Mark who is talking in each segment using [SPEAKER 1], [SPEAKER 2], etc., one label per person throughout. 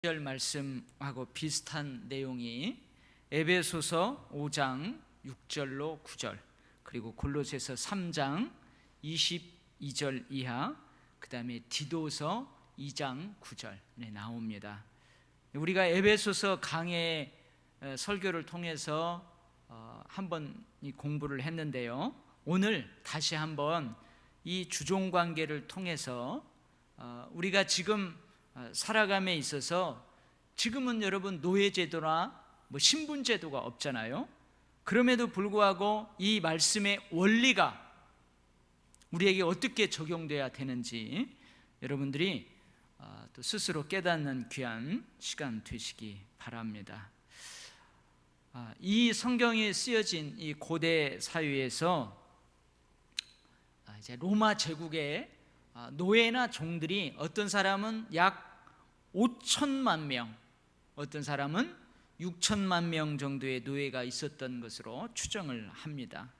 [SPEAKER 1] 절 말씀하고 비슷한 내용이 에베소서 5장 6절로 9절, 그리고 골로새서 3장 22절 이하, 그 다음에 디도서 2장 9절에 나옵니다. 우리가 에베소서 강해 설교를 통해서 한번 공부를 했는데요, 오늘 다시 한번 이 주종관계를 통해서 우리가 지금 살아감에 있어서, 지금은 여러분 노예제도나 신분제도가 없잖아요. 그럼에도 불구하고 이 말씀의 원리가 우리에게 어떻게 적용돼야 되는지 여러분들이 또 스스로 깨닫는 귀한 시간 되시기 바랍니다. 이 성경이 쓰여진 이 고대 사회에서 이제 로마 제국의 노예나 종들이, 어떤 사람은 약 5천만 명, 어떤 사람은 6천만 명 정도의 노예가 있었던 것으로 추정을 합니다.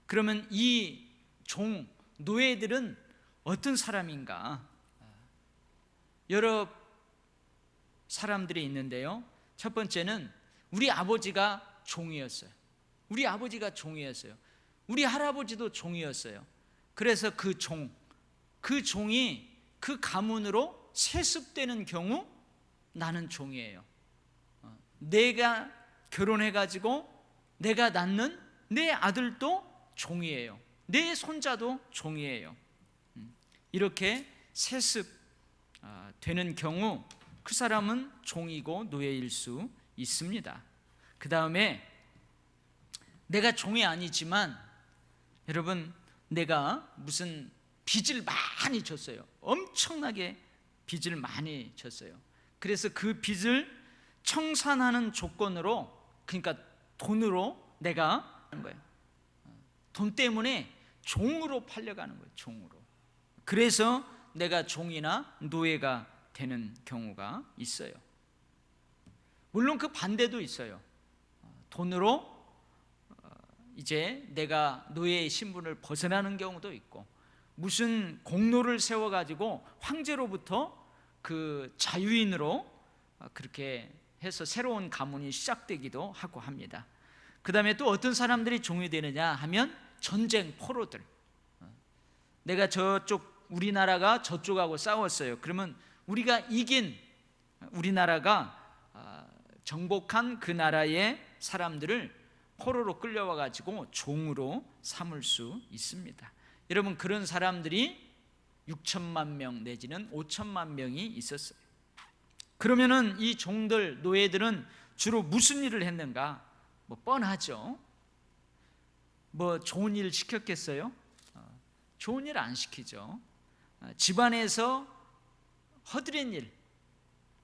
[SPEAKER 1] 그러면 이 노예들은 어떤 사람인가? 여러 사람들이 있는데요, 첫 번째는 우리 아버지가 종이었어요. 우리 아버지가 종이었어요. 우리 할아버지도 종이었어요. 그래서 그 종이 그 가문으로 세습되는 경우 나는 종이에요. 내가 결혼해가지고 내가 낳는 내 아들도 종이에요. 내 손자도 종이에요. 이렇게 세습되는 경우 그 사람은 종이고 노예일 수 있습니다. 그 다음에 내가 종이 아니지만 여러분, 내가 무슨 빚을 많이 졌어요. 엄청나게 빚을 많이 졌어요. 그래서 그 빚을 청산하는 조건으로, 그러니까 돈으로 내가 하는 거예요. 돈 때문에 종으로 팔려가는 거예요. 종으로. 그래서 내가 종이나 노예가 되는 경우가 있어요. 물론 그 반대도 있어요. 돈으로 이제 내가 노예의 신분을 벗어나는 경우도 있고, 무슨 공로를 세워가지고 황제로부터 그 자유인으로 그렇게 해서 새로운 가문이 시작되기도 하고 합니다. 그 다음에 또 어떤 사람들이 종이 되느냐 하면 전쟁 포로들. 내가 우리나라가 저쪽하고 싸웠어요. 그러면 우리가 이긴, 우리나라가 정복한 그 나라의 사람들을 포로로 끌려와 가지고 종으로 삼을 수 있습니다. 여러분, 그런 사람들이 6천만 명 내지는 5천만 명이 있었어요. 그러면은 이 종들, 노예들은 주로 무슨 일을 했는가? 뻔하죠. 좋은 일 시켰겠어요? 좋은 일 안 시키죠. 집안에서 허드렛 일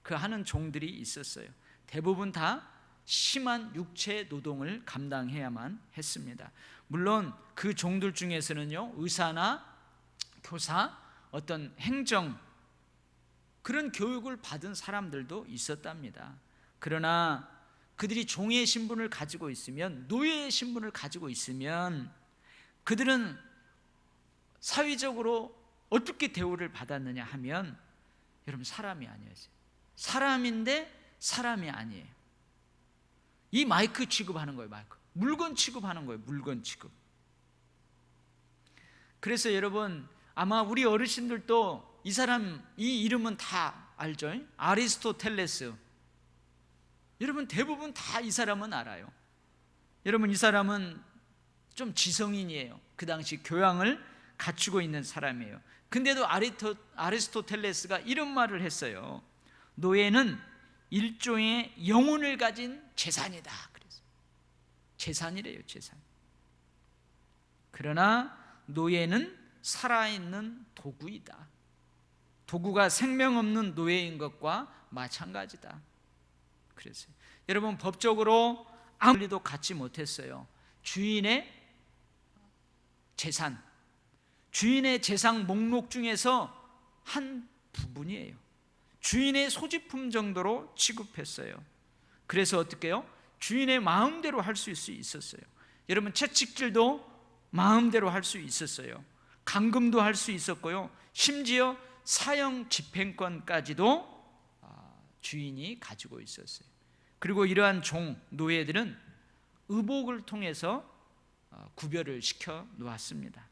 [SPEAKER 1] 하는 종들이 있었어요. 대부분 다 심한 육체 노동을 감당해야만 했습니다. 물론 그 종들 중에서는요, 의사나 교사, 어떤 행정, 그런 교육을 받은 사람들도 있었답니다. 그러나 그들이 종의 신분을 가지고 있으면, 노예의 신분을 가지고 있으면 그들은 사회적으로 어떻게 대우를 받았느냐 하면, 여러분, 사람이 아니었어요. 사람인데 사람이 아니에요. 이 마이크 취급하는 거예요. 물건 취급하는 거예요. 물건 취급. 그래서 여러분, 아마 우리 어르신들도 이 이름은 다 알죠? 아리스토텔레스. 여러분, 대부분 다 이 사람은 알아요. 여러분, 이 사람은 좀 지성인이에요. 그 당시 교양을 갖추고 있는 사람이에요. 근데도 아리스토텔레스가 이런 말을 했어요. 노예는 일종의 영혼을 가진 재산이다. 그래서 재산이래요, 재산. 그러나 노예는 살아있는 도구이다. 도구가 생명 없는 노예인 것과 마찬가지다. 그래서 여러분, 법적으로 아무 권리도 갖지 못했어요. 주인의 재산 목록 중에서 한 부분이에요. 주인의 소지품 정도로 취급했어요. 그래서 어떻게 해요? 주인의 마음대로 할 수 있었어요. 여러분, 채찍질도 마음대로 할 수 있었어요. 감금도 할 수 있었고요. 심지어 사형 집행권까지도 주인이 가지고 있었어요. 그리고 이러한 종, 노예들은 의복을 통해서 구별을 시켜 놓았습니다.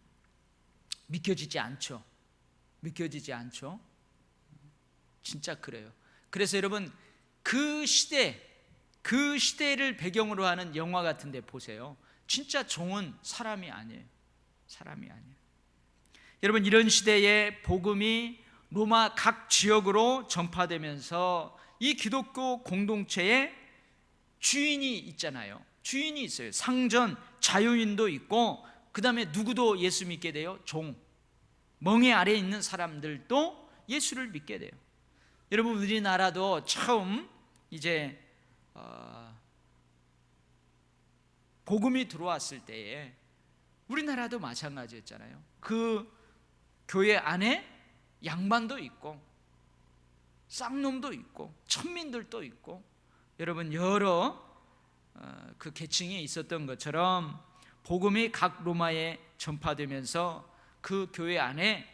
[SPEAKER 1] 믿겨지지 않죠? 믿겨지지 않죠? 진짜 그래요. 그래서 여러분, 그 시대를 배경으로 하는 영화 같은 데 보세요. 진짜 종은 사람이 아니에요. 사람이 아니에요. 여러분, 이런 시대에 복음이 로마 각 지역으로 전파되면서 이 기독교 공동체에 주인이 있잖아요. 주인이 있어요. 상전, 자유인도 있고, 그 다음에 누구도 예수 믿게 돼요? 종, 멍에 아래에 있는 사람들도 예수를 믿게 돼요. 여러분, 우리나라도 처음 이제 복음이 들어왔을 때에 우리나라도 마찬가지였잖아요. 그 교회 안에 양반도 있고 쌍놈도 있고 천민들도 있고, 여러분, 여러 그 계층이 있었던 것처럼 복음이 각 로마에 전파되면서 그 교회 안에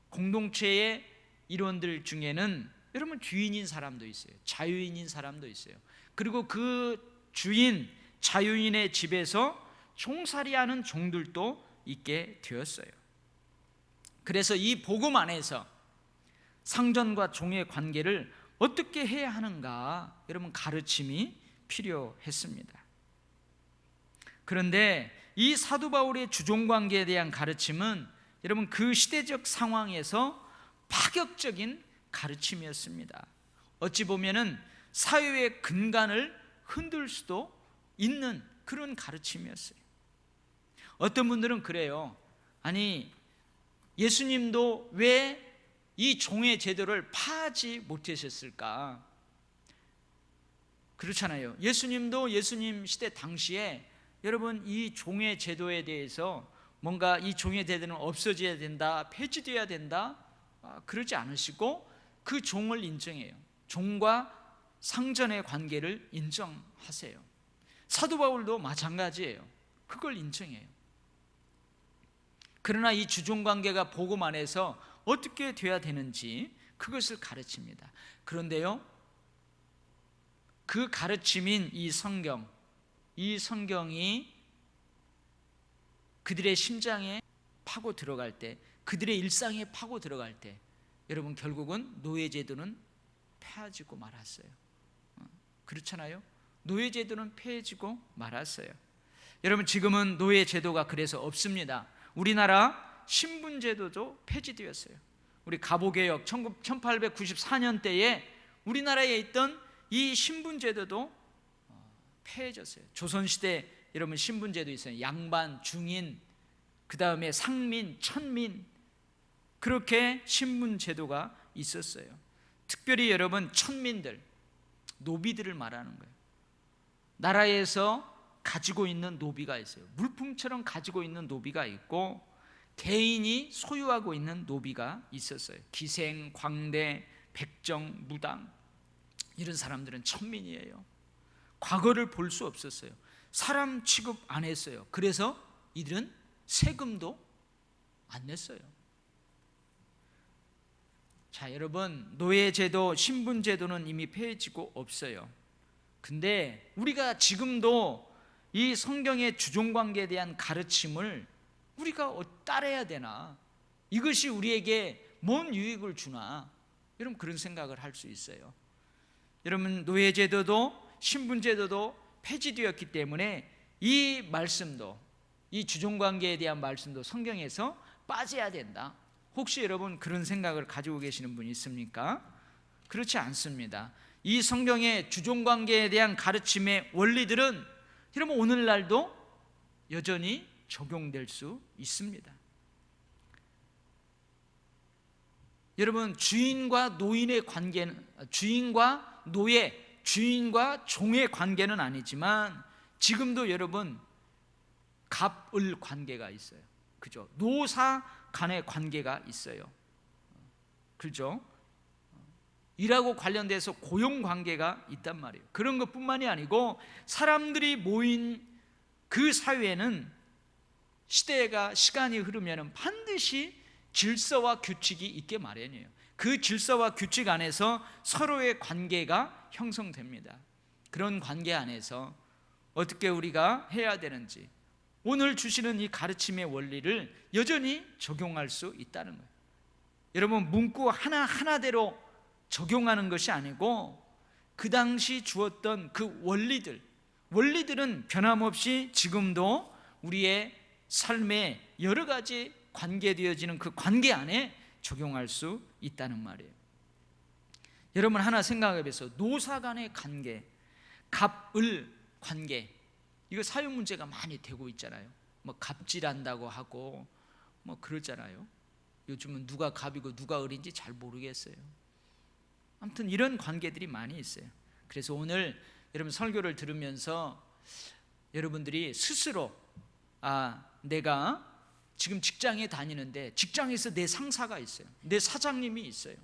[SPEAKER 1] 공동체의 일원들 중에는 여러분 주인인 사람도 있어요. 자유인인 사람도 있어요. 그리고 그 주인, 자유인의 집에서 종살이하는 종들도 있게 되었어요. 그래서 이 복음 안에서 상전과 종의 관계를 어떻게 해야 하는가, 여러분, 가르침이 필요했습니다. 그런데 이 사도 바울의 주종관계에 대한 가르침은 여러분 그 시대적 상황에서 파격적인 가르침이었습니다. 어찌 보면은 사회의 근간을 흔들 수도 있는 그런 가르침이었어요. 어떤 분들은 그래요. 아니, 예수님도 왜 이 종의 제도를 파하지 못하셨을까? 그렇잖아요. 예수님도 예수님 시대 당시에 여러분 이 종의 제도에 대해서 뭔가 이 종의 제도는 없어져야 된다, 폐지되어야 된다, 그러지 않으시고 그 종을 인정해요. 종과 상전의 관계를 인정하세요. 사도 바울도 마찬가지예요. 그걸 인정해요. 그러나 이 주종관계가 복음 안에서 어떻게 돼야 되는지 그것을 가르칩니다. 그런데요, 그 가르침인 이 성경이 그들의 심장에 파고 들어갈 때, 그들의 일상에 파고 들어갈 때, 여러분 결국은 노예제도는 폐해지고 말았어요. 그렇잖아요? 노예제도는 폐해지고 말았어요. 여러분, 지금은 노예제도가 그래서 없습니다. 우리나라 신분제도도 폐지되었어요. 우리 가보개혁 1894년대에 우리나라에 있던 이 신분제도도 폐해졌어요. 조선시대 여러분 신분제도 있어요. 양반, 중인, 그 다음에 상민, 천민, 그렇게 신분제도가 있었어요. 특별히 여러분 천민들, 노비들을 말하는 거예요. 나라에서 가지고 있는 노비가 있어요. 물품처럼 가지고 있는 노비가 있고, 개인이 소유하고 있는 노비가 있었어요. 기생, 광대, 백정, 무당, 이런 사람들은 천민이에요. 과거를 볼 수 없었어요. 사람 취급 안 했어요. 그래서 이들은 세금도 안 냈어요. 자, 여러분, 노예제도, 신분제도는 이미 폐해지고 없어요. 근데 우리가 지금도 이 성경의 주종관계에 대한 가르침을 우리가 따라야 되나? 이것이 우리에게 뭔 유익을 주나? 여러분, 그런 생각을 할 수 있어요. 여러분, 노예제도도 신분제도도 폐지되었기 때문에 이 말씀도, 이 주종관계에 대한 말씀도 성경에서 빠져야 된다. 혹시 여러분 그런 생각을 가지고 계시는 분이 있습니까? 그렇지 않습니다. 이 성경의 주종관계에 대한 가르침의 원리들은 여러분 오늘날도 여전히 적용될 수 있습니다. 여러분, 주인과 노인의 관계는, 주인과 노예, 주인과 종의 관계는 아니지만 지금도 여러분 갑을 관계가 있어요. 그죠? 노사 간의 관계가 있어요. 그죠? 일하고 관련돼서 고용 관계가 있단 말이에요. 그런 것뿐만이 아니고 사람들이 모인 그 사회에는 시간이 흐르면 반드시 질서와 규칙이 있게 마련이에요. 그 질서와 규칙 안에서 서로의 관계가 형성됩니다. 그런 관계 안에서 어떻게 우리가 해야 되는지, 오늘 주시는 이 가르침의 원리를 여전히 적용할 수 있다는 거예요. 여러분, 문구 하나하나대로 적용하는 것이 아니고 그 당시 주었던 그 원리들은 변함없이 지금도 우리의 삶에 여러 가지 관계되어지는 그 관계 안에 적용할 수 있다는 말이에요. 여러분, 하나 생각해 보세요. 노사 간의 관계, 갑을 관계, 이거 사회 문제가 많이 되고 있잖아요. 뭐 갑질한다고 하고 뭐 그러잖아요. 요즘은 누가 갑이고 누가 을인지 잘 모르겠어요. 아무튼 이런 관계들이 많이 있어요. 그래서 오늘 여러분 설교를 들으면서 여러분들이 스스로 내가 지금 직장에 다니는데 직장에서 내 상사가 있어요. 내 사장님이 있어요.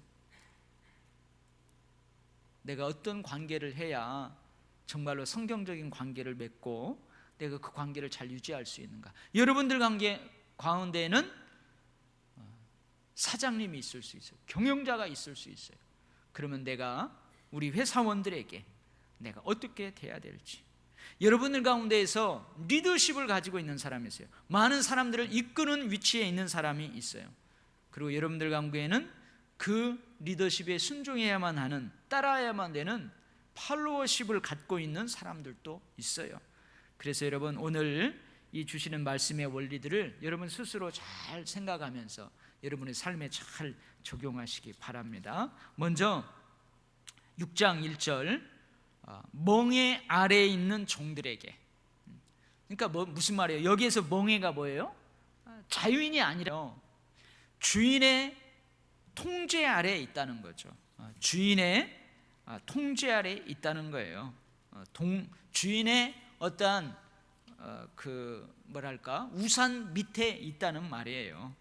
[SPEAKER 1] 내가 어떤 관계를 해야 정말로 성경적인 관계를 맺고 내가 그 관계를 잘 유지할 수 있는가? 여러분들 관계 가운데에는 사장님이 있을 수 있어요. 경영자가 있을 수 있어요. 그러면 내가 우리 회사원들에게 내가 어떻게 돼야 될지, 여러분들 가운데에서 리더십을 가지고 있는 사람이 있어요. 많은 사람들을 이끄는 위치에 있는 사람이 있어요. 그리고 여러분들 가운데에는 그 리더십에 순종해야만 하는, 따라야만 되는 팔로워십을 갖고 있는 사람들도 있어요. 그래서 여러분, 오늘 이 주시는 말씀의 원리들을 여러분 스스로 잘 생각하면서 여러분의 삶에 잘 적용하시기 바랍니다. 먼저 6장 1절, 멍에 아래에 있는 종들에게. 그러니까 무슨 말이에요? 여기에서 멍에가 뭐예요? 자유인이 아니라 주인의 통제 아래에 있다는 거죠. 주인의 통제 아래에 있다는 거예요. 주인의 어떠한 우산 밑에 있다는 말이에요.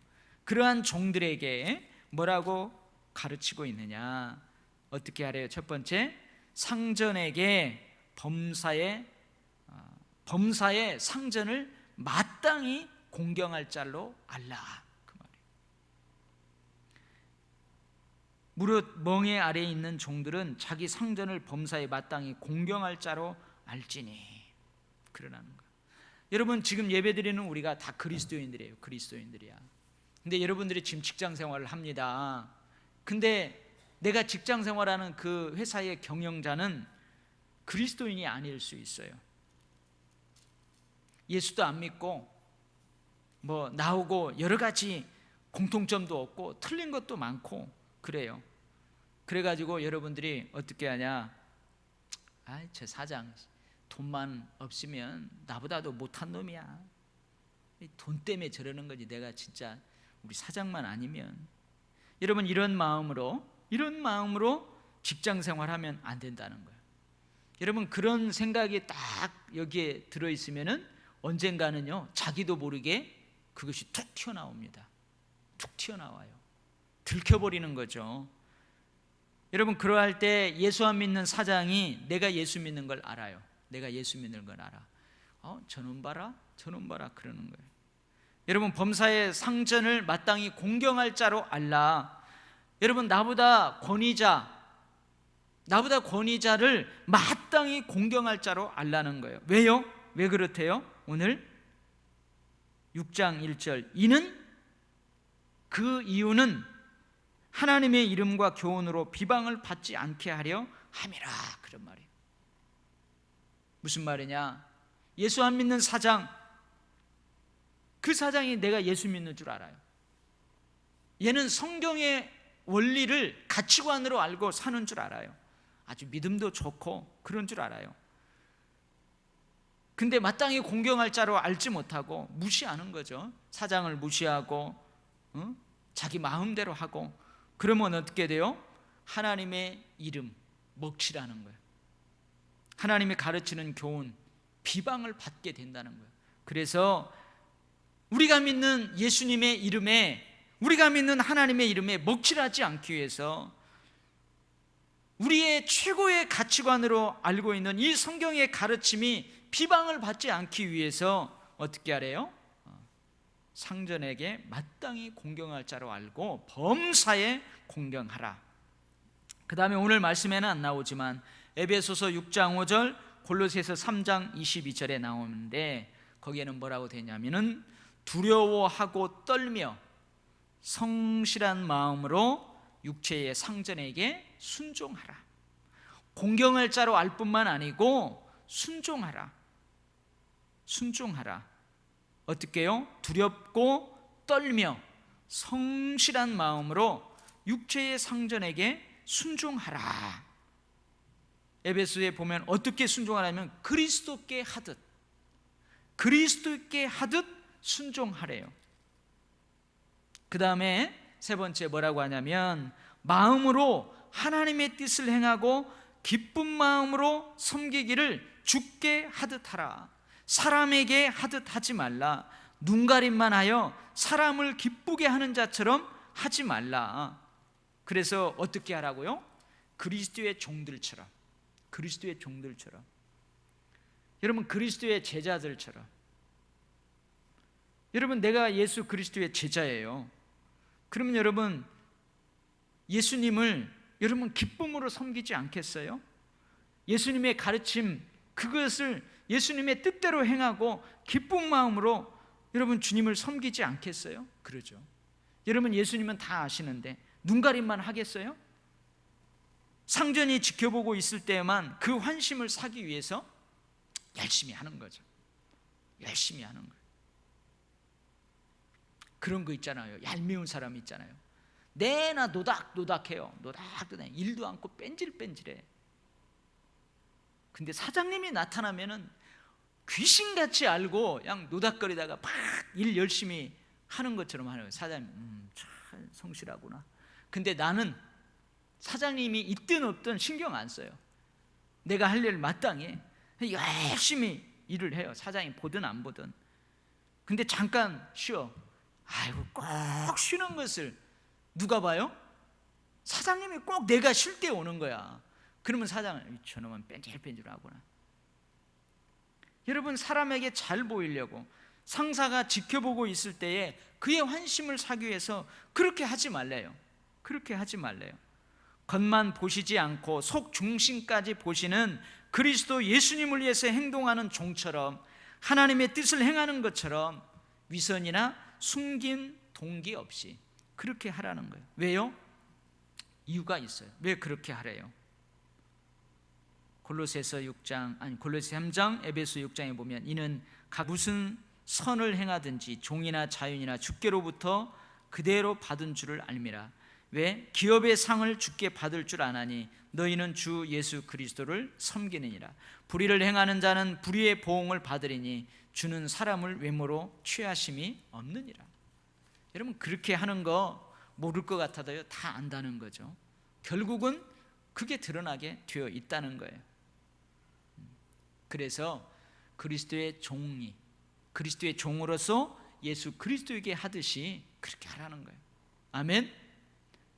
[SPEAKER 1] 그러한 종들에게 뭐라고 가르치고 있느냐? 어떻게 하래요? 첫 번째, 상전에게 범사의 상전을 마땅히 공경할 자로 알라, 그 말이에요. 무릇 멍에 아래에 있는 종들은 자기 상전을 범사에 마땅히 공경할 자로 알지니, 그러라는 거예요. 여러분, 지금 예배드리는 우리가 다 그리스도인들이에요. 그리스도인들이야. 근데 여러분들이 지금 직장 생활을 합니다. 근데 내가 직장 생활하는 그 회사의 경영자는 그리스도인이 아닐 수 있어요. 예수도 안 믿고 뭐 나오고 여러 가지 공통점도 없고 틀린 것도 많고 그래요. 그래가지고 여러분들이 어떻게 하냐? 제 사장 돈만 없으면 나보다도 못한 놈이야. 돈 때문에 저러는 거지, 내가 진짜 우리 사장만 아니면. 여러분, 이런 마음으로 직장 생활하면 안 된다는 거예요. 여러분, 그런 생각이 딱 여기에 들어있으면은 언젠가는요, 자기도 모르게 그것이 툭 튀어나옵니다. 툭 튀어나와요. 들켜버리는 거죠. 여러분, 그러할 때 예수 안 믿는 사장이 내가 예수 믿는 걸 알아요. 내가 예수 믿는 걸 알아. 저놈 봐라 그러는 거예요. 여러분, 범사의 상전을 마땅히 공경할 자로 알라. 여러분, 나보다 권위자를 마땅히 공경할 자로 알라는 거예요. 왜요? 왜 그렇대요? 오늘 6장 1절, 그 이유는 하나님의 이름과 교훈으로 비방을 받지 않게 하려 함이라, 그런 말이에요. 무슨 말이냐? 예수 안 믿는 사장, 그 사장이 내가 예수 믿는 줄 알아요. 얘는 성경의 원리를 가치관으로 알고 사는 줄 알아요. 아주 믿음도 좋고 그런 줄 알아요. 근데 마땅히 공경할 자로 알지 못하고 무시하는 거죠. 사장을 무시하고 자기 마음대로 하고, 그러면 어떻게 돼요? 하나님의 이름 먹칠하는 거예요. 하나님이 가르치는 교훈, 비방을 받게 된다는 거예요. 그래서 우리가 믿는 예수님의 이름에, 우리가 믿는 하나님의 이름에 먹칠하지 않기 위해서, 우리의 최고의 가치관으로 알고 있는 이 성경의 가르침이 비방을 받지 않기 위해서 어떻게 하래요? 상전에게 마땅히 공경할 자로 알고 범사에 공경하라. 그 다음에 오늘 말씀에는 안 나오지만 에베소서 6장 5절, 골로새서 3장 22절에 나오는데 거기에는 뭐라고 되냐면은 두려워하고 떨며 성실한 마음으로 육체의 상전에게 순종하라. 공경할 자로 알 뿐만 아니고 순종하라. 순종하라. 어떻게요? 두렵고 떨며 성실한 마음으로 육체의 상전에게 순종하라. 에베소에 보면 어떻게 순종하라면 그리스도께 하듯 순종하래요. 그 다음에 세 번째 뭐라고 하냐면 마음으로 하나님의 뜻을 행하고 기쁜 마음으로 섬기기를 주께 하듯 하라. 사람에게 하듯 하지 말라. 눈가림만 하여 사람을 기쁘게 하는 자처럼 하지 말라. 그래서 어떻게 하라고요? 그리스도의 종들처럼. 여러분, 그리스도의 제자들처럼. 여러분, 내가 예수 그리스도의 제자예요. 그러면 여러분, 예수님을 여러분 기쁨으로 섬기지 않겠어요? 예수님의 가르침, 그것을 예수님의 뜻대로 행하고 기쁜 마음으로 여러분 주님을 섬기지 않겠어요? 그러죠. 여러분, 예수님은 다 아시는데 눈가림만 하겠어요? 상전이 지켜보고 있을 때에만 그 환심을 사기 위해서 열심히 하는 거죠. 열심히 하는 거예요. 그런 거 있잖아요. 얄미운 사람 있잖아요. 내나 노닥노닥해요. 노닥노닥, 일도 않고 뺀질뺀질해. 근데 사장님이 나타나면은 귀신같이 알고 그냥 노닥거리다가 막 일 열심히 하는 것처럼 하는 거예요. 사장님, 참 성실하구나. 근데 나는 사장님이 있든 없든 신경 안 써요. 내가 할 일 마땅히 열심히 일을 해요. 사장님 보든 안 보든. 근데 잠깐 쉬어. 아이고, 꼭 쉬는 것을 누가 봐요? 사장님이 꼭 내가 쉴 때 오는 거야. 그러면 사장은 저놈은 뺀질뺀질하구나. 여러분, 사람에게 잘 보이려고 상사가 지켜보고 있을 때에 그의 환심을 사기 위해서 그렇게 하지 말래요. 그렇게 하지 말래요. 겉만 보시지 않고 속 중심까지 보시는 그리스도 예수님을 위해서 행동하는 종처럼 하나님의 뜻을 행하는 것처럼 위선이나 숨긴 동기 없이 그렇게 하라는 거예요. 왜요? 이유가 있어요. 왜 그렇게 하래요? 골로새서 3장, 에베소 6장에 보면 이는 각 무슨 선을 행하든지 종이나 자윤이나 주께로부터 그대로 받은 줄을 알미라. 왜? 기업의 상을 주께 받을 줄 아나니 너희는 주 예수 그리스도를 섬기느니라. 불의를 행하는 자는 불의의 보응을 받으리니 주는 사람을 외모로 취하심이 없느니라. 여러분, 그렇게 하는 거 모를 것 같아도요, 다 안다는 거죠. 결국은 그게 드러나게 되어 있다는 거예요. 그래서 그리스도의 종으로서 예수 그리스도에게 하듯이 그렇게 하라는 거예요. 아멘.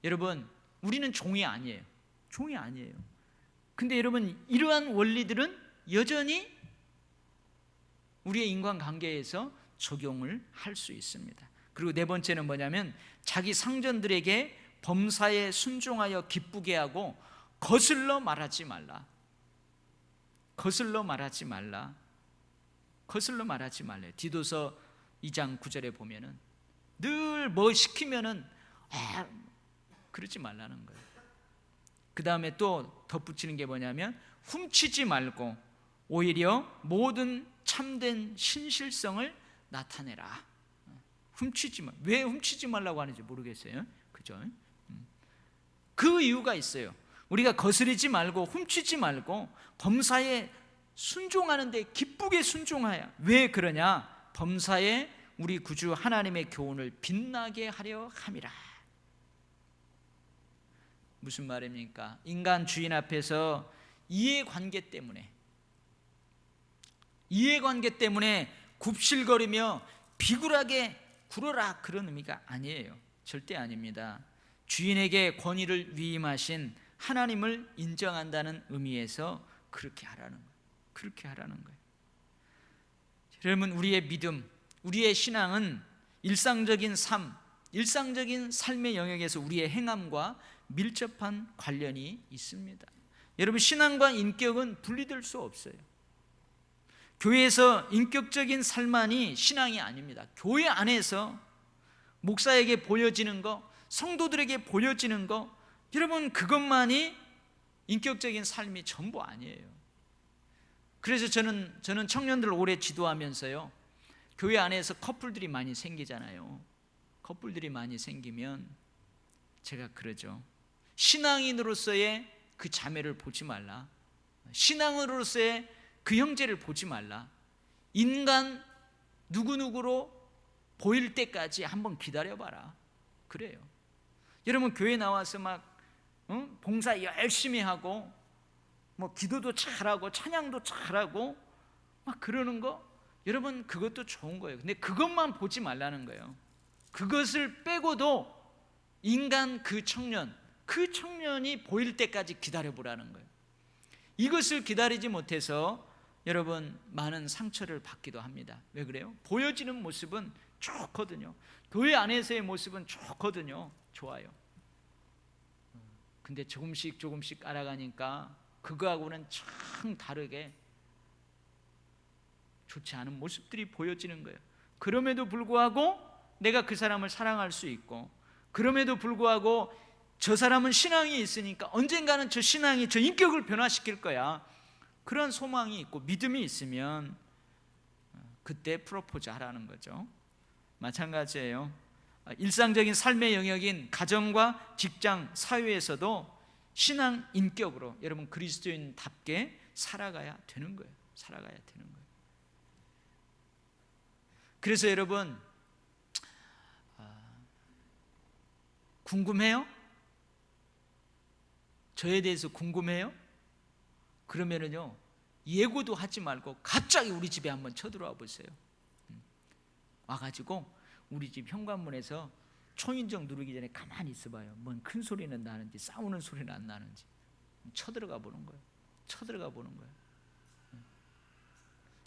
[SPEAKER 1] 여러분, 우리는 종이 아니에요. 근데 여러분, 이러한 원리들은 여전히 우리의 인간관계에서 적용을 할 수 있습니다. 그리고 네 번째는 뭐냐면 자기 상전들에게 범사에 순종하여 기쁘게 하고 거슬러 말하지 말라. 디도서 2장 9절에 보면은 늘 뭐 시키면은 그러지 말라는 거예요. 그 다음에 또 덧붙이는 게 뭐냐면 훔치지 말고 오히려 모든 참된 신실성을 나타내라. 왜 훔치지 말라고 하는지 모르겠어요. 그죠? 그 이유가 있어요. 우리가 거스르지 말고 훔치지 말고 범사에 순종하는데 기쁘게 순종하여. 왜 그러냐? 범사에 우리 구주 하나님의 교훈을 빛나게 하려 함이라. 무슨 말입니까? 인간 주인 앞에서 이해관계 때문에 굽실거리며 비굴하게 굴어라, 그런 의미가 아니에요. 절대 아닙니다. 주인에게 권위를 위임하신 하나님을 인정한다는 의미에서 그렇게 하라는 거예요. 여러분, 우리의 믿음, 우리의 신앙은 일상적인 삶, 일상적인 삶의 영역에서 우리의 행함과 밀접한 관련이 있습니다. 여러분, 신앙과 인격은 분리될 수 없어요. 교회에서 인격적인 삶만이 신앙이 아닙니다. 교회 안에서 목사에게 보여지는 거, 성도들에게 보여지는 거, 여러분, 그것만이 인격적인 삶이 전부 아니에요. 그래서 저는 청년들 오래 지도하면서요, 교회 안에서 커플들이 많이 생기잖아요. 커플들이 많이 생기면 제가 그러죠. 신앙인으로서의 그 자매를 보지 말라. 신앙으로서의 그 형제를 보지 말라. 인간 누구누구로 보일 때까지 한번 기다려봐라. 그래요. 여러분, 교회 나와서 막 봉사 열심히 하고 뭐 기도도 잘하고 찬양도 잘하고 막 그러는 거, 여러분, 그것도 좋은 거예요. 근데 그것만 보지 말라는 거예요. 그것을 빼고도 인간 그 청년이 보일 때까지 기다려보라는 거예요. 이것을 기다리지 못해서 여러분, 많은 상처를 받기도 합니다. 왜 그래요? 보여지는 모습은 좋거든요. 교회 안에서의 모습은 좋거든요. 좋아요. 근데 조금씩 알아가니까 그거하고는 참 다르게 좋지 않은 모습들이 보여지는 거예요. 그럼에도 불구하고 내가 그 사람을 사랑할 수 있고, 그럼에도 불구하고 저 사람은 신앙이 있으니까 언젠가는 저 신앙이 저 인격을 변화시킬 거야, 그런 소망이 있고 믿음이 있으면 그때 프로포즈 하라는 거죠. 마찬가지예요. 일상적인 삶의 영역인 가정과 직장, 사회에서도 신앙 인격으로 여러분 그리스도인답게 살아가야 되는 거예요. 살아가야 되는 거예요. 그래서 여러분, 궁금해요? 저에 대해서 궁금해요? 그러면은요, 예고도 하지 말고 갑자기 우리 집에 한번 쳐들어와 보세요. 와가지고 우리 집 현관문에서 초인종 누르기 전에 가만히 있어봐요. 뭔 큰 소리는 나는지 싸우는 소리는 안 나는지 쳐들어가 보는 거예요. 쳐들어가 보는 거예요.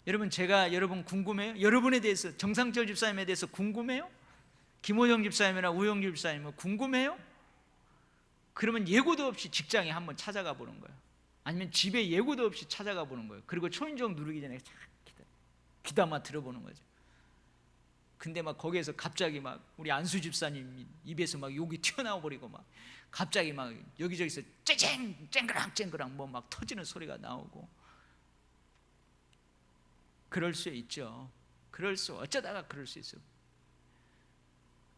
[SPEAKER 1] 여러분, 제가 여러분 궁금해요? 여러분에 대해서, 정상철 집사님에 대해서 궁금해요? 김호영 집사님이나 우영규 집사님은 궁금해요? 그러면 예고도 없이 직장에 한번 찾아가 보는 거예요. 아니면 집에 예고도 없이 찾아가 보는 거예요. 그리고 초인종 누르기 전에 귀담아 들어보는 거죠. 근데 막 거기에서 갑자기 막 우리 안수 집사님 입에서 막 욕이 튀어나와 버리고 막 갑자기 막 여기저기서 쨍그랑 뭐 막 터지는 소리가 나오고, 그럴 수 있죠. 어쩌다가 그럴 수 있어요.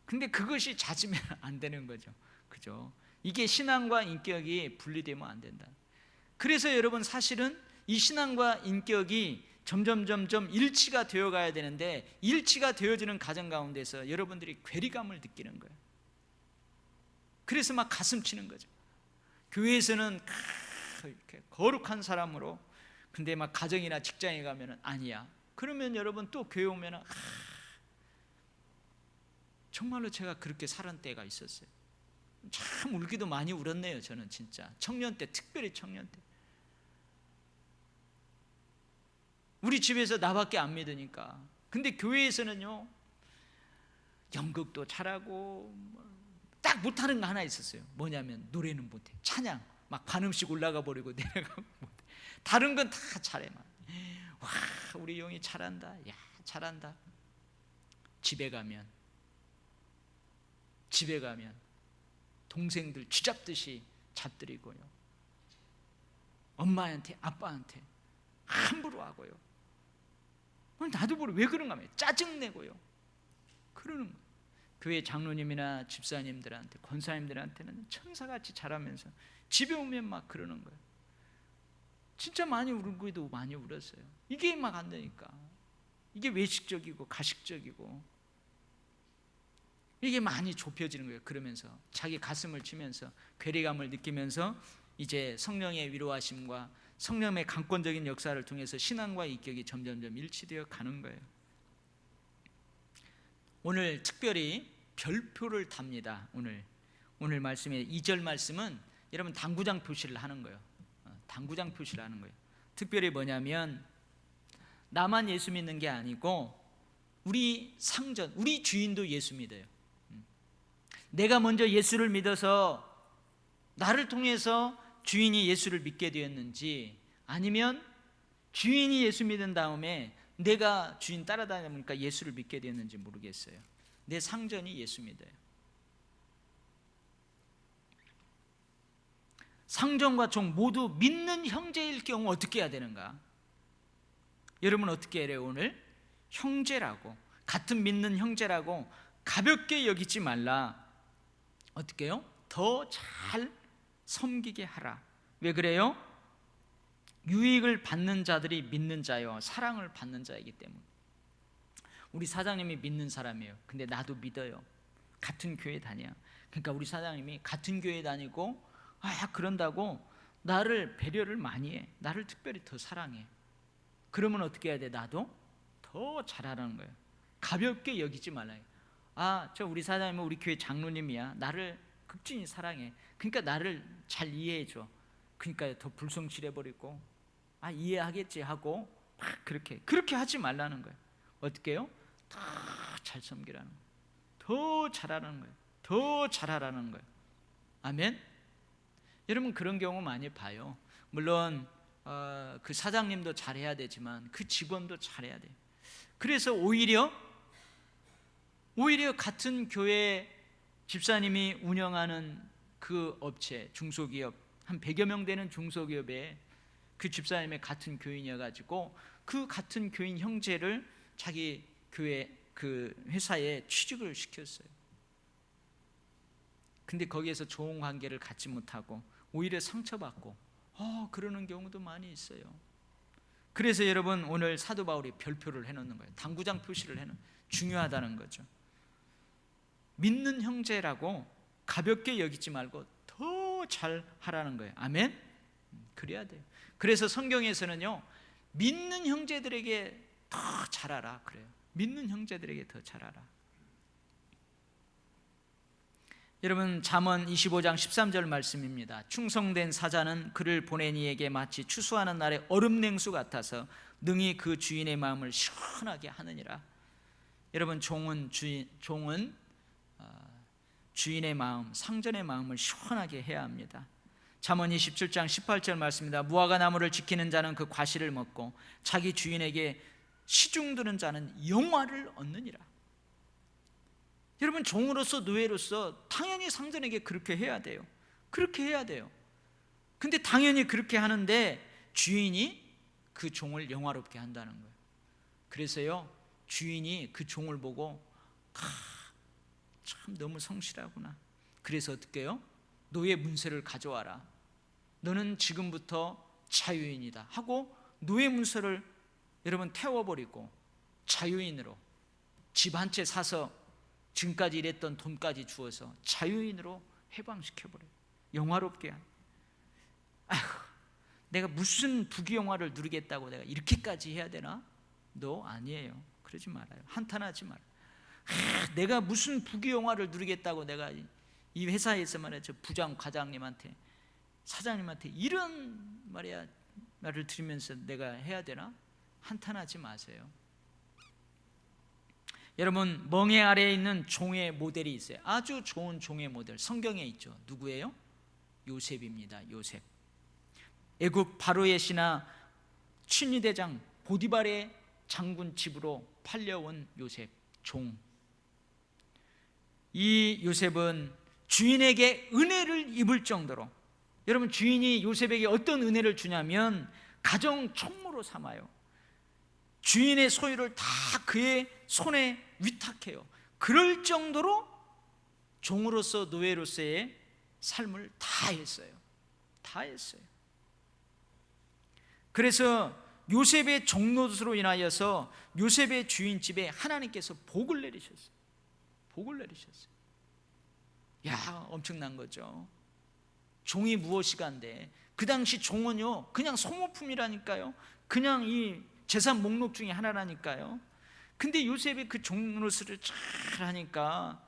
[SPEAKER 1] 근데 그것이 잦으면 안 되는 거죠. 그죠? 이게 신앙과 인격이 분리되면 안 된다. 그래서 여러분, 사실은 이 신앙과 인격이 점점 일치가 되어 가야 되는데, 일치가 되어지는 가정 가운데서 여러분들이 괴리감을 느끼는 거예요. 그래서 막 가슴 치는 거죠. 교회에서는 이렇게 거룩한 사람으로, 근데 막 가정이나 직장에 가면은 아니야. 그러면 여러분 또 교회 오면은 정말로 제가 그렇게 살은 때가 있었어요. 참 울기도 많이 울었네요. 저는 진짜 청년 때, 특별히 청년 때. 우리 집에서 나밖에 안 믿으니까. 근데 교회에서는요, 연극도 잘하고 딱 못하는 거 하나 있었어요. 뭐냐면 노래는 못해. 찬양 막 반음씩 올라가 버리고 내려가고 못해. 다른 건 다 잘해. 막. 와, 우리 용이 잘한다. 야, 잘한다. 집에 가면 동생들 쥐잡듯이 잡들이고요, 엄마한테 아빠한테 함부로 하고요. 나도 모르게 왜 그런가 하면 짜증내고요. 그러는 거예요. 교회 장로님이나 집사님들한테, 권사님들한테는 천사같이 잘하면서 집에 오면 막 그러는 거예요. 진짜 많이 울고도 많이 울었어요. 이게 막 안 되니까. 이게 외식적이고 가식적이고 이게 많이 좁혀지는 거예요. 그러면서 자기 가슴을 치면서 괴리감을 느끼면서 이제 성령의 위로하심과 성령의 강권적인 역사를 통해서 신앙과 인격이 점점 일치되어 가는 거예요. 오늘 특별히 별표를 답니다. 오늘 말씀의 2절 말씀은 여러분 당구장 표시를 하는 거예요. 당구장 표시를 하는 거예요. 특별히 뭐냐면, 나만 예수 믿는 게 아니고 우리 상전, 우리 주인도 예수 믿어요. 내가 먼저 예수를 믿어서 나를 통해서 주인이 예수를 믿게 되었는지, 아니면 주인이 예수 믿은 다음에 내가 주인 따라다니다 보니까 예수를 믿게 되었는지 모르겠어요. 내 상전이 예수 믿어요. 상전과 종 모두 믿는 형제일 경우 어떻게 해야 되는가? 여러분 어떻게 해요? 오늘 형제라고, 같은 믿는 형제라고 가볍게 여기지 말라. 어떻게 해요? 더 잘 섬기게 하라. 왜 그래요? 유익을 받는 자들이 믿는 자요, 사랑을 받는 자이기 때문에. 우리 사장님이 믿는 사람이에요. 근데 나도 믿어요. 같은 교회 다녀. 그러니까 우리 사장님이 같은 교회 다니고 그런다고 나를 배려를 많이 해. 나를 특별히 더 사랑해. 그러면 어떻게 해야 돼? 나도 더 잘하라는 거예요. 가볍게 여기지 말라요. 저 우리 사장님은 우리 교회 장로님이야. 나를 극진히 사랑해. 그러니까 나를 잘 이해해줘. 그러니까 더 불성실해버리고 이해하겠지 하고 막 그렇게 하지 말라는 거예요. 어떻게 해요? 더 잘 섬기라는 거예요. 더 잘하라는 거예요. 더 잘하라는 거예요. 아멘. 여러분 그런 경우 많이 봐요. 물론 그 사장님도 잘해야 되지만 그 직원도 잘해야 돼요. 그래서 오히려 같은 교회 집사님이 운영하는 그 업체, 중소기업 한 100여 명 되는 중소기업에 그 집사님의 같은 교인이어가지고 그 같은 교인 형제를 자기 교회 그 회사에 취직을 시켰어요. 근데 거기에서 좋은 관계를 갖지 못하고 오히려 상처받고 그러는 경우도 많이 있어요. 그래서 여러분 오늘 사도 바울이 별표를 해놓는 거예요. 당구장 표시를 해놓는, 중요하다는 거죠. 믿는 형제라고 가볍게 여기지 말고 더 잘 하라는 거예요. 아멘. 그래야 돼요. 그래서 성경에서는요, 믿는 형제들에게 더 잘하라 그래요. 믿는 형제들에게 더 잘하라. 여러분 잠언 25장 13절 말씀입니다. 충성된 사자는 그를 보낸 이에게 마치 추수하는 날의 얼음 냉수 같아서 능히 그 주인의 마음을 시원하게 하느니라. 여러분 종은 주인의 마음, 상전의 마음을 시원하게 해야 합니다. 잠언 27장 18절 말씀입니다. 무화과 나무를 지키는 자는 그 과실을 먹고 자기 주인에게 시중 드는 자는 영화를 얻느니라. 여러분 종으로서 노예로서 당연히 상전에게 그렇게 해야 돼요. 그렇게 해야 돼요. 근데 당연히 그렇게 하는데 주인이 그 종을 영화롭게 한다는 거예요. 그래서요 주인이 그 종을 보고 참 너무 성실하구나. 그래서 어떻게 해요? 노예 문서를 가져와라. 너는 지금부터 자유인이다 하고 노예 문서를 여러분 태워버리고 자유인으로 집 한 채 사서 지금까지 일했던 돈까지 주어서 자유인으로 해방시켜버려요. 영화롭게. 내가 무슨 부귀영화를 누리겠다고 내가 이렇게까지 해야 되나? 너 아니에요. 그러지 말아요. 한탄하지 말아요. 내가 무슨 부귀영화를 누리겠다고 내가 이 회사에서 말이야 부장 과장님한테 사장님한테 이런 말을 들으면서 내가 해야 되나? 한탄하지 마세요. 여러분 멍에 아래에 있는 종의 모델이 있어요. 아주 좋은 종의 모델 성경에 있죠. 누구예요? 요셉입니다. 요셉. 애굽 바로의 신하 친위대장 보디발의 장군 집으로 팔려온 요셉 종. 이 요셉은 주인에게 은혜를 입을 정도로, 여러분 주인이 요셉에게 어떤 은혜를 주냐면 가정 총무로 삼아요. 주인의 소유를 다 그의 손에 위탁해요. 그럴 정도로 종으로서 노예로서의 삶을 다 했어요. 다 했어요. 그래서 요셉의 종노릇으로 인하여서 요셉의 주인 집에 하나님께서 복을 내리셨어요. 복을 내리셨어요. 야, 엄청난 거죠. 종이 무엇이간데, 그 당시 종은요 그냥 소모품이라니까요. 그냥 이 재산 목록 중에 하나라니까요. 근데 요셉이 그 종노릇을 잘 하니까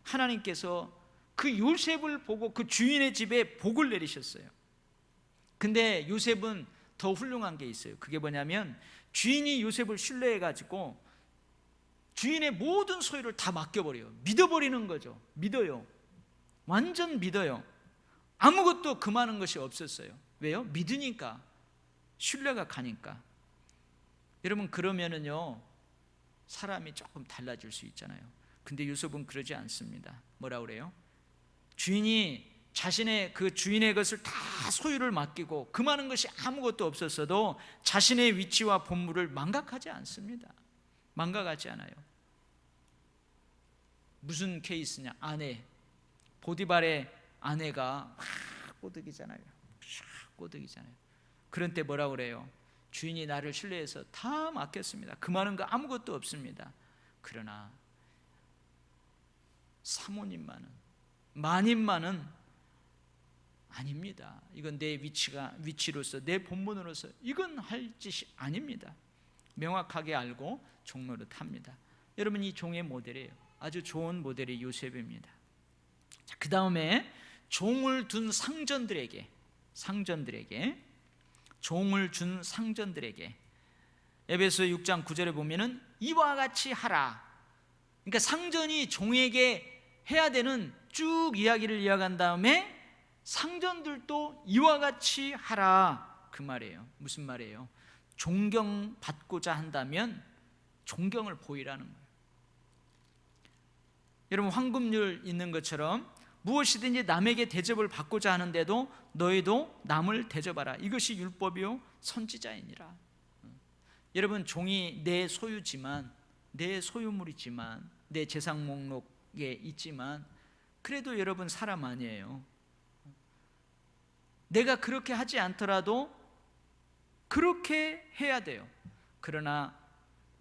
[SPEAKER 1] 하나님께서 그 요셉을 보고 그 주인의 집에 복을 내리셨어요. 근데 요셉은 더 훌륭한 게 있어요. 그게 뭐냐면 주인이 요셉을 신뢰해가지고 주인의 모든 소유를 다 맡겨버려요. 믿어버리는 거죠. 믿어요. 완전 믿어요. 아무것도 금하는 것이 없었어요. 왜요? 믿으니까, 신뢰가 가니까. 여러분, 그러면은요 사람이 조금 달라질 수 있잖아요. 근데 요셉은 그러지 않습니다. 뭐라 그래요? 주인이 자신의 그 주인의 것을 다 소유를 맡기고 금하는 것이 아무것도 없었어도 자신의 위치와 본물을 망각하지 않습니다. 망각하지 않아요. 무슨 케이스냐? 아내, 보디발의 아내가 꼬득이잖아요. 꼬득이잖아요. 그런 때 뭐라 그래요? 주인이 나를 신뢰해서 다 맡겼습니다. 금하는 거 아무것도 없습니다. 그러나 사모님만은, 마님만은 아닙니다. 이건 내 위치로서, 내 본분으로서 이건 할 짓이 아닙니다. 명확하게 알고 종노릇 합니다. 여러분, 이 종의 모델이에요. 아주 좋은 모델이 요셉입니다. 그 다음에 종을 둔 상전들에게 종을 준 상전들에게 에베소 6장 9절에 보면은 이와 같이 하라. 그러니까 상전이 종에게 해야 되는 쭉 이야기를 이어간 다음에 상전들도 이와 같이 하라, 그 말이에요. 무슨 말이에요? 존경받고자 한다면 존경을 보이라는 거예요. 여러분, 황금률 있는 것처럼 무엇이든지 남에게 대접을 받고자 하는데도 너희도 남을 대접하라. 이것이 율법이요 선지자이니라. 여러분, 종이 내 소유지만, 내 소유물이지만, 내 재산 목록에 있지만, 그래도 여러분 사람 아니에요. 내가 그렇게 하지 않더라도 그렇게 해야 돼요. 그러나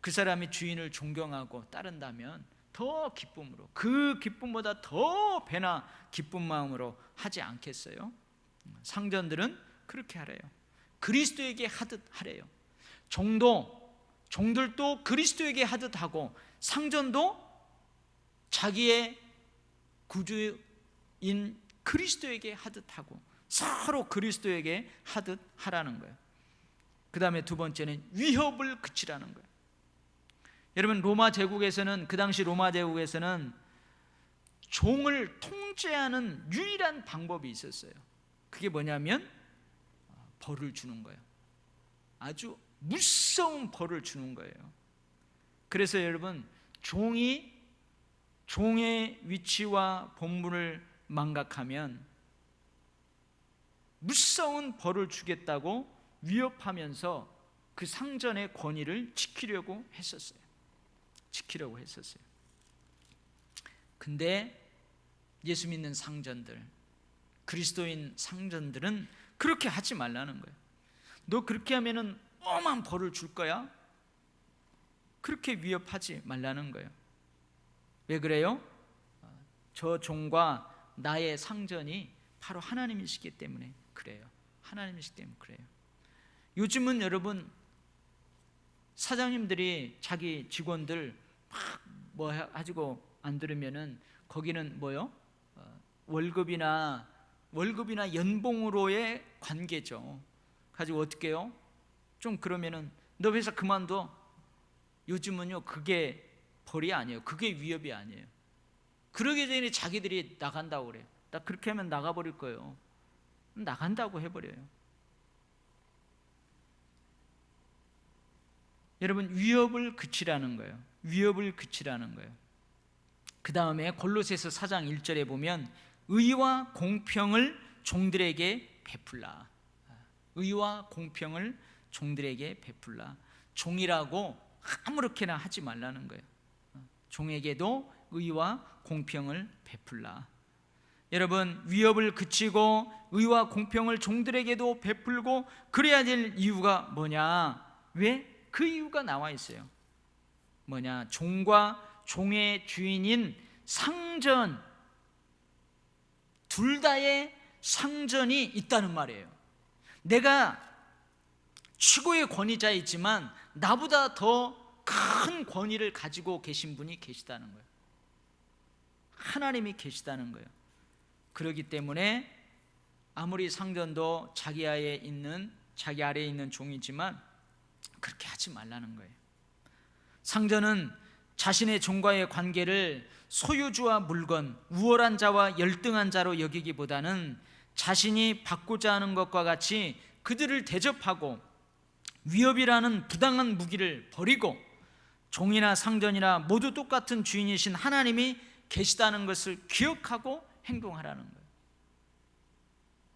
[SPEAKER 1] 그 사람이 주인을 존경하고 따른다면 더 기쁨으로, 그 기쁨보다 더 배나 기쁜 마음으로 하지 않겠어요? 상전들은 그렇게 하래요. 그리스도에게 하듯 하래요. 종들도 그리스도에게 하듯 하고, 상전도 자기의 구주인 그리스도에게 하듯 하고, 서로 그리스도에게 하듯 하라는 거예요. 그 다음에 두 번째는 위협을 그치라는 거예요. 여러분, 로마 제국에서는, 그 당시 로마 제국에서는 종을 통제하는 유일한 방법이 있었어요. 그게 뭐냐면 벌을 주는 거예요. 아주 무서운 벌을 주는 거예요. 그래서 여러분, 종의 위치와 본분을 망각하면 무서운 벌을 주겠다고 위협하면서 그 상전의 권위를 지키려고 했었어요. 근데 예수 믿는 상전들, 그리스도인 상전들은 그렇게 하지 말라는 거예요. 너 그렇게 하면은 어마어마한 벌을 줄 거야? 그렇게 위협하지 말라는 거예요. 왜 그래요? 저 종과 나의 상전이 바로 하나님이시기 때문에 그래요. 하나님이시기 때문에 그래요. 요즘은 여러분, 사장님들이 자기 직원들 막 뭐 가지고 안 들으면은 거기는 뭐요? 월급이나 연봉으로의 관계죠. 가지고 어떻게 해요? 좀 그러면은 너 회사 그만둬. 요즘은요, 그게 벌이 아니에요. 그게 위협이 아니에요. 그러기 전에 자기들이 나간다고 그래요. 나 그렇게 하면 나가버릴 거예요. 나간다고 해버려요. 여러분, 위협을 그치라는 거예요. 위협을 그치라는 거예요. 그 다음에 골로새서 4장 1절에 보면 의와 공평을 종들에게 베풀라. 의와 공평을 종들에게 베풀라. 종이라고 아무렇게나 하지 말라는 거예요. 종에게도 의와 공평을 베풀라. 여러분, 위협을 그치고 의와 공평을 종들에게도 베풀고 그래야 될 이유가 뭐냐? 왜? 그 이유가 나와 있어요. 뭐냐? 종과 종의 주인인 상전, 둘 다의 상전이 있다는 말이에요. 내가 최고의 권위자이지만 나보다 더 큰 권위를 가지고 계신 분이 계시다는 거예요. 하나님이 계시다는 거예요. 그렇기 때문에 아무리 상전도 자기 아래에 있는 종이지만 그렇게 하지 말라는 거예요. 상전은 자신의 종과의 관계를 소유주와 물건, 우월한 자와 열등한 자로 여기기보다는 자신이 받고자 하는 것과 같이 그들을 대접하고 위협이라는 부당한 무기를 버리고 종이나 상전이나 모두 똑같은 주인이신 하나님이 계시다는 것을 기억하고 행동하라는 거예요.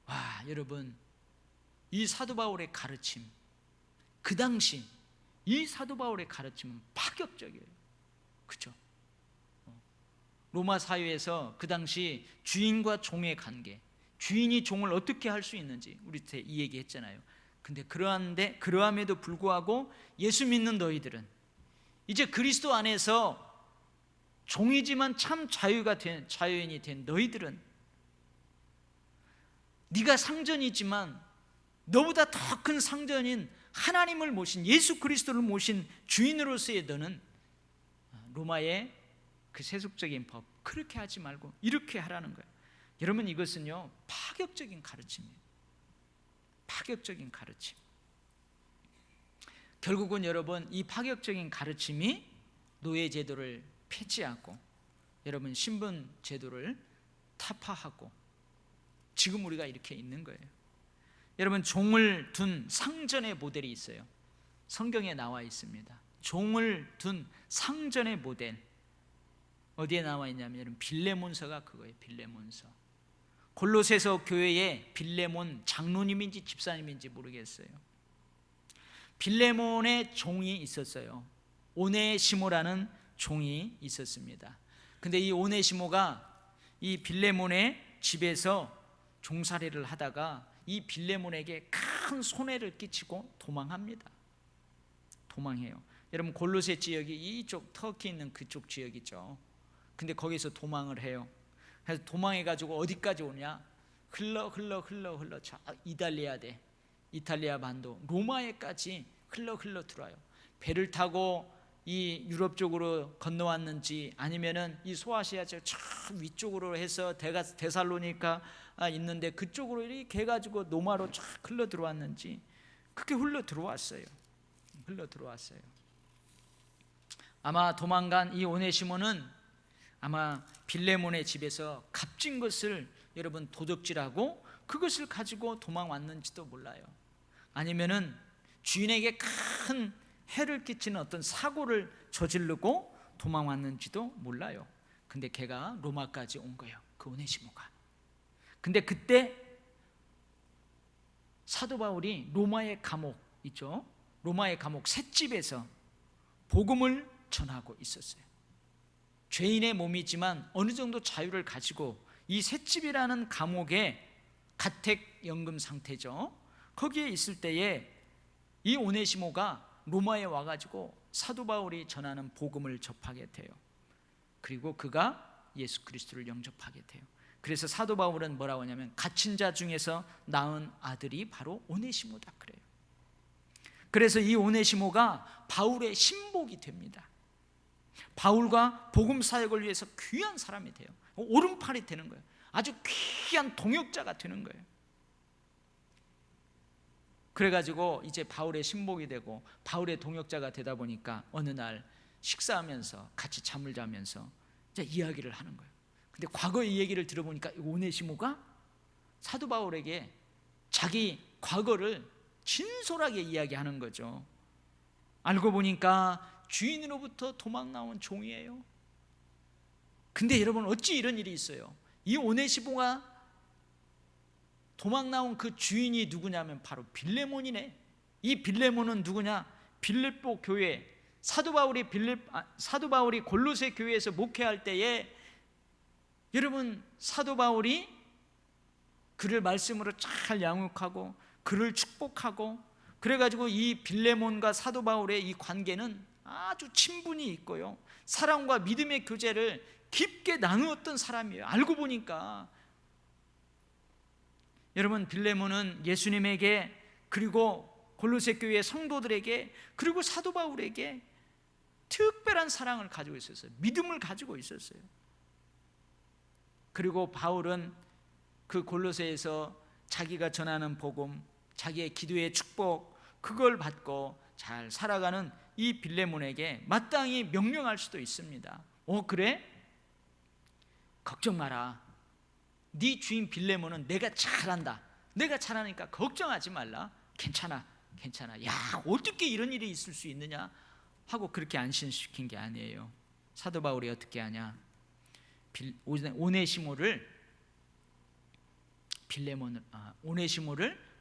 [SPEAKER 1] 와, 여러분, 이 사도 바울의 가르침, 그 당시 이 사도 바울의 가르침은 파격적이에요. 그렇죠? 로마 사회에서 그 당시 주인과 종의 관계, 주인이 종을 어떻게 할 수 있는지 우리 때 이 얘기 했잖아요. 근데 그러함에도 불구하고 예수 믿는 너희들은 이제 그리스도 안에서 종이지만 참 자유인이 된 너희들은, 네가 상전이지만 너보다 더 큰 상전인 하나님을 모신 예수 그리스도를 모신 주인으로서의 너는 로마의 그 세속적인 법 그렇게 하지 말고 이렇게 하라는 거예요. 여러분, 이것은요 파격적인 가르침이에요. 파격적인 가르침. 결국은 여러분, 이 파격적인 가르침이 노예 제도를 폐지하고 여러분 신분 제도를 타파하고 지금 우리가 이렇게 있는 거예요. 여러분, 종을 둔 상전의 모델이 있어요. 성경에 나와 있습니다. 종을 둔 상전의 모델 어디에 나와 있냐면 여러분 빌레몬서가 그거예요. 빌레몬서. 골로새서 교회에 빌레몬 장로님인지 집사님인지 모르겠어요. 빌레몬의 종이 있었어요. 오네시모라는 종이 있었습니다. 근데 이 오네시모가 이 빌레몬의 집에서 종살이를 하다가 이 빌레몬에게 큰 손해를 끼치고 도망합니다. 도망해요. 여러분, 골로새 지역이 이쪽 터키 있는 그쪽 지역이죠. 근데 거기서 도망을 해요. 그래서 도망해가지고 어디까지 오냐? 흘러 저 이탈리아 반도 로마에까지 흘러 들어와요. 배를 타고 이 유럽 쪽으로 건너왔는지 아니면은 이 소아시아 저 위쪽으로 해서 데살로니가 있는데 그쪽으로 이렇게 해가지고 노마로 쫙 흘러 들어왔는지 그렇게 흘러 들어왔어요. 아마 도망간 이 오네시모는 아마 빌레몬의 집에서 값진 것을 여러분 도둑질하고 그것을 가지고 도망왔는지도 몰라요. 아니면은 주인에게 큰 해를 끼치는 어떤 사고를 저지르고 도망왔는지도 몰라요. 근데 걔가 로마까지 온 거예요. 그 오네시모가. 근데 그때 사도 바울이 로마의 감옥 있죠? 로마의 감옥 셋집에서 복음을 전하고 있었어요. 죄인의 몸이지만 어느 정도 자유를 가지고 이 셋집이라는 감옥에 가택연금 상태죠. 거기에 있을 때에 이 오네시모가 로마에 와가지고 사도 바울이 전하는 복음을 접하게 돼요. 그리고 그가 예수 그리스도를 영접하게 돼요. 그래서 사도 바울은 뭐라고 하냐면 갇힌 자 중에서 낳은 아들이 바로 오네시모다 그래요. 그래서 이 오네시모가 바울의 신복이 됩니다. 바울과 복음 사역을 위해서 귀한 사람이 돼요. 오른팔이 되는 거예요. 아주 귀한 동역자가 되는 거예요. 그래가지고 이제 바울의 신복이 되고 바울의 동역자가 되다 보니까 어느 날 식사하면서 같이 잠을 자면서 이제 이야기를 하는 거예요. 근데 과거의 얘기를 들어보니까 오네시모가 사도 바울에게 자기 과거를 진솔하게 이야기하는 거죠. 알고 보니까 주인으로부터 도망 나온 종이에요. 근데 여러분, 어찌 이런 일이 있어요? 이 오네시모가 도망 나온 그 주인이 누구냐면 바로 빌레몬이네. 이 빌레몬은 누구냐? 빌립보 교회, 사도 바울이 골로새 교회에서 목회할 때에 여러분, 사도 바울이 그를 말씀으로 잘 양육하고 그를 축복하고 그래가지고 이 빌레몬과 사도 바울의 이 관계는 아주 친분이 있고요, 사랑과 믿음의 교제를 깊게 나누었던 사람이에요. 알고 보니까 여러분, 빌레몬은 예수님에게 그리고 골로새 교회 성도들에게 그리고 사도 바울에게 특별한 사랑을 가지고 있었어요. 믿음을 가지고 있었어요. 그리고 바울은 그 골로새에서 자기가 전하는 복음, 자기의 기도의 축복, 그걸 받고 잘 살아가는 이 빌레몬에게 마땅히 명령할 수도 있습니다. 그래? 걱정 마라. 네 주인 빌레몬은 내가 잘한다. 내가 잘하니까 걱정하지 말라. 괜찮아. 야, 어떻게 이런 일이 있을 수 있느냐 하고 그렇게 안심시킨 게 아니에요. 사도 바울이 어떻게 하냐? 오네시모를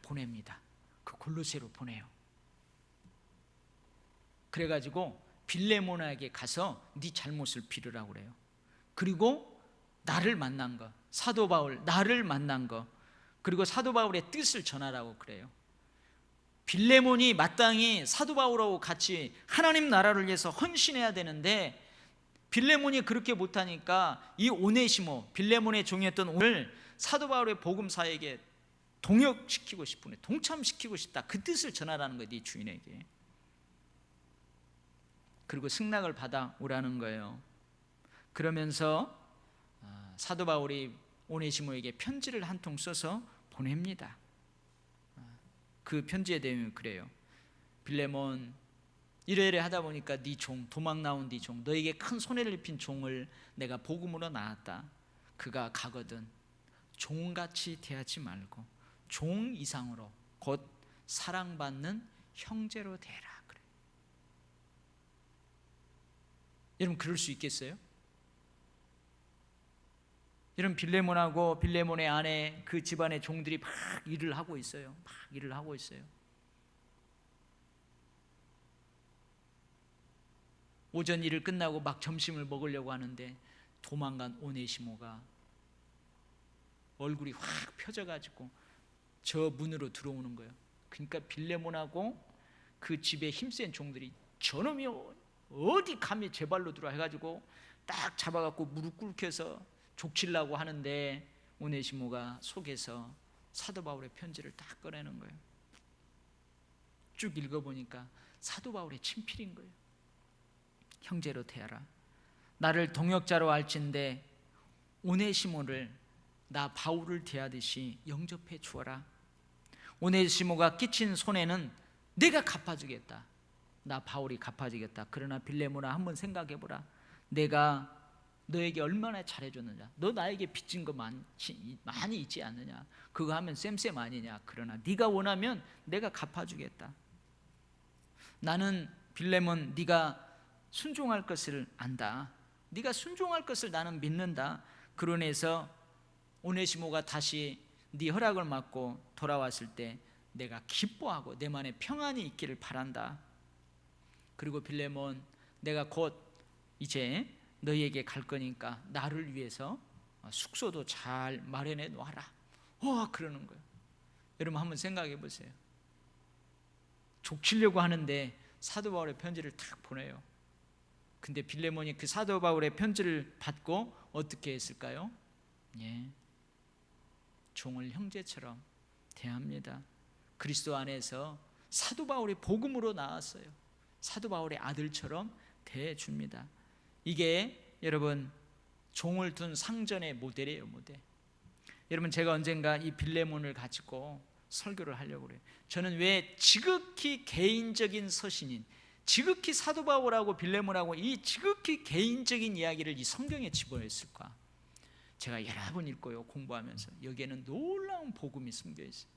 [SPEAKER 1] 보냅니다. 그 골로새로 보내요. 그래가지고 빌레몬에게 가서 네 잘못을 빌으라고 그래요. 그리고 나를 만난 거, 사도 바울 나를 만난 거, 그리고 사도 바울의 뜻을 전하라고 그래요. 빌레몬이 마땅히 사도 바울하고 같이 하나님 나라를 위해서 헌신해야 되는데 빌레몬이 그렇게 못하니까 이 오네시모, 빌레몬의 종이었던 오늘 사도 바울의 복음사에게 동역시키고 싶으네, 동참시키고 싶다. 그 뜻을 전하라는 거예요, 네 주인에게. 그리고 승낙을 받아 오라는 거예요. 그러면서 사도 바울이 오네시모에게 편지를 한 통 써서 보냅니다. 그 편지의 내용이 그래요. 빌레몬, 이래이래 하다 보니까 네 종, 도망 나온 네 종, 너에게 큰 손해를 입힌 종을 내가 복음으로 낳았다. 그가 가거든 종같이 대하지 말고 종 이상으로 곧 사랑받는 형제로 대라 그래. 여러분 그럴 수 있겠어요? 여러분 빌레몬하고 빌레몬의 아내 그 집안의 종들이 막 일을 하고 있어요. 오전 일을 끝나고 막 점심을 먹으려고 하는데 도망간 오네시모가 얼굴이 확 펴져가지고 저 문으로 들어오는 거예요. 그러니까 빌레몬하고 그 집에 힘센 종들이 저놈이 어디 감히 제 발로 들어와 해가지고 딱 잡아갖고 무릎 꿇혀서 족치려고 하는데 오네시모가 속에서 사도 바울의 편지를 딱 꺼내는 거예요. 쭉 읽어보니까 사도 바울의 친필인 거예요. 형제로 대하라. 나를 동역자로 할진대 오네시모를 나 바울을 대하듯이 영접해 주어라. 오네시모가 끼친 손해는 내가 갚아주겠다. 나 바울이 갚아주겠다. 그러나 빌레몬아 한번 생각해보라. 내가 너에게 얼마나 잘해줬느냐. 너 나에게 빚진 거 많이 있지 않느냐. 그거 하면 쌤쌤 아니냐. 그러나 네가 원하면 내가 갚아주겠다. 나는 빌레몬 네가 순종할 것을 안다. 네가 순종할 것을 나는 믿는다. 그러내서 오네시모가 다시 네 허락을 받고 돌아왔을 때 내가 기뻐하고 내 만에 평안이 있기를 바란다. 그리고 빌레몬 내가 곧 이제 너희에게 갈 거니까 나를 위해서 숙소도 잘 마련해 놓아라. 그러는 거예요. 여러분 한번 생각해 보세요. 족치려고 하는데 사도 바울의 편지를 탁 보내요. 근데 빌레몬이 그 사도 바울의 편지를 받고 어떻게 했을까요? 종을 형제처럼 대합니다. 그리스도 안에서 사도 바울이 복음으로 나왔어요. 사도 바울의 아들처럼 대해줍니다. 이게 여러분 종을 둔 상전의 모델이에요. 모델. 여러분 제가 언젠가 이 빌레몬을 가지고 설교를 하려고 그래요. 저는 왜 지극히 개인적인 서신인, 지극히 사도 바울하고 빌레몬하고 이 지극히 개인적인 이야기를 이 성경에 집어넣었을까? 제가 여러 번 읽고요, 공부하면서 여기에는 놀라운 복음이 숨겨 있어요.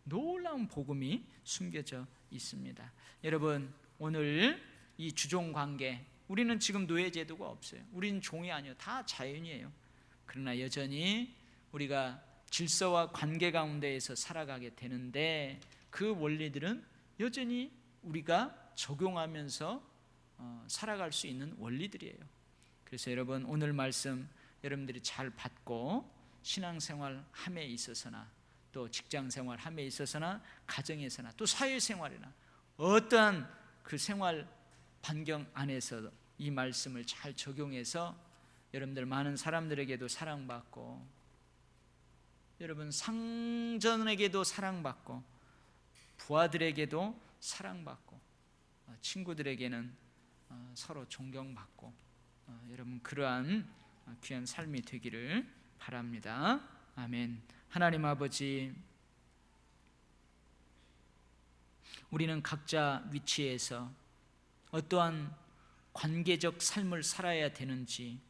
[SPEAKER 1] 놀라운 복음이 숨겨져 있습니다. 여러분 오늘 이 주종 관계, 우리는 지금 노예 제도가 없어요. 우리는 종이 아니에요. 다 자연이에요. 그러나 여전히 우리가 질서와 관계 가운데에서 살아가게 되는데 그 원리들은 여전히 우리가 적용하면서 살아갈 수 있는 원리들이에요. 그래서 여러분 오늘 말씀 여러분들이 잘 받고 신앙생활 함에 있어서나 또 직장생활 함에 있어서나 가정에서나 또 사회생활이나 어떠한 그 생활 반경 안에서 이 말씀을 잘 적용해서 여러분들 많은 사람들에게도 사랑받고 여러분 상전에게도 사랑받고 부하들에게도 사랑받고 친구들에게는 서로 존경받고 여러분 그러한 귀한 삶이 되기를 바랍니다. 아멘. 하나님 아버지, 우리는 각자 위치에서 어떠한 관계적 삶을 살아야 되는지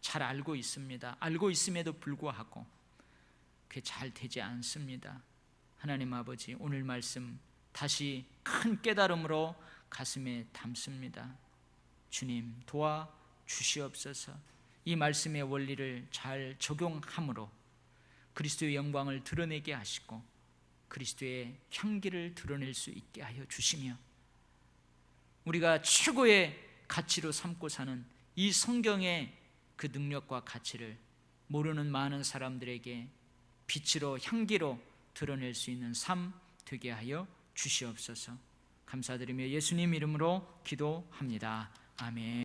[SPEAKER 1] 잘 알고 있습니다. 알고 있음에도 불구하고 그게 잘 되지 않습니다. 하나님 아버지, 오늘 말씀 다시 큰 깨달음으로 가슴에 담습니다. 주님, 도와 주시옵소서. 이 말씀의 원리를 잘 적용함으로 그리스도의 영광을 드러내게 하시고 그리스도의 향기를 드러낼 수 있게 하여 주시며, 우리가 최고의 가치로 삼고 사는 이 성경의 그 능력과 가치를 모르는 많은 사람들에게 빛으로 향기로 드러낼 수 있는 삶 되게 하여 주시옵소서. 감사드리며 예수님 이름으로 기도합니다. 아멘.